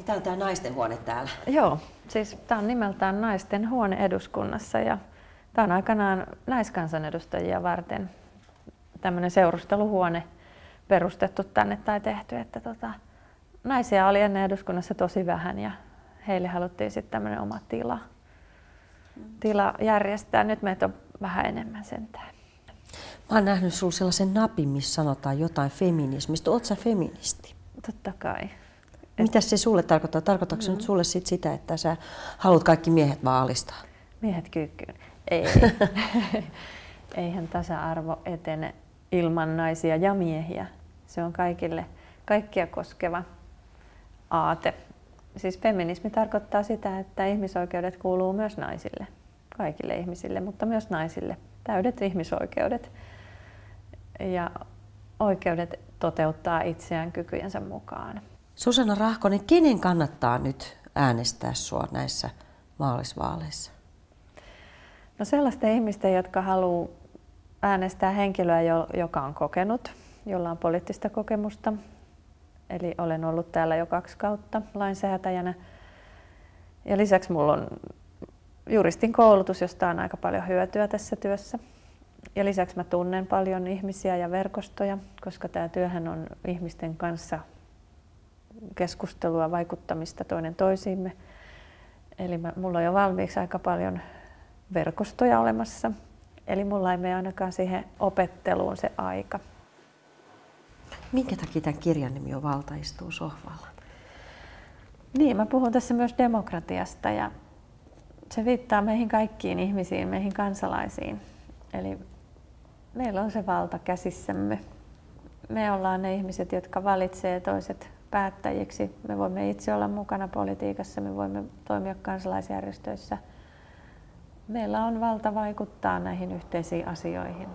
tämä on tämä naisten huone täällä. Joo, siis tämä on nimeltään naisten huone eduskunnassa ja tämä on aikanaan naiskansanedustajia varten tämmöinen seurusteluhuone perustettu tänne tai tehty, että naisia oli ennen eduskunnassa tosi vähän ja heille haluttiin sitten tämmöinen oma tila järjestää. Nyt meitä on vähän enemmän sentään. Mä oon nähnyt sulla sellaisen napin, missä sanotaan jotain feminismistä. Oot sä feministi? Totta kai. Mitä se sulle tarkoittaa? Tarkoittaako se nyt sulle sitä, että sä haluat kaikki miehet vaan alistaa? Miehet kyykkyyn. Ei. Eihän tasa-arvo etene ilman naisia ja miehiä. Se on kaikkia koskeva aate. Siis feminismi tarkoittaa sitä, että ihmisoikeudet kuuluu myös naisille. Kaikille ihmisille, mutta myös naisille. Täydet ihmisoikeudet. Ja oikeudet toteuttaa itseään kykyjensä mukaan. Susanna Rahkonen, kenen kannattaa nyt äänestää sua näissä maallisvaaleissa? No sellaisten ihmisten, jotka haluaa äänestää henkilöä, joka on kokenut, jolla on poliittista kokemusta. Eli olen ollut täällä jo 2 kautta lainsäätäjänä. Ja lisäksi minulla on juristin koulutus, josta on aika paljon hyötyä tässä työssä. Ja lisäksi mä tunnen paljon ihmisiä ja verkostoja, koska tämä työhän on ihmisten kanssa keskustelua, vaikuttamista toinen toisiimme. Eli mulla on jo valmiiksi aika paljon verkostoja olemassa. Eli mulla ei mene ainakaan siihen opetteluun se aika. Minkä takia tämän kirjan nimi on Valta istuu sohvalla? Niin, mä puhun tässä myös demokratiasta ja se viittaa meihin kaikkiin ihmisiin, meihin kansalaisiin. Eli meillä on se valta käsissämme. Me ollaan ne ihmiset, jotka valitsee toiset päättäjiksi. Me voimme itse olla mukana politiikassa, me voimme toimia kansalaisjärjestöissä. Meillä on valta vaikuttaa näihin yhteisiin asioihin.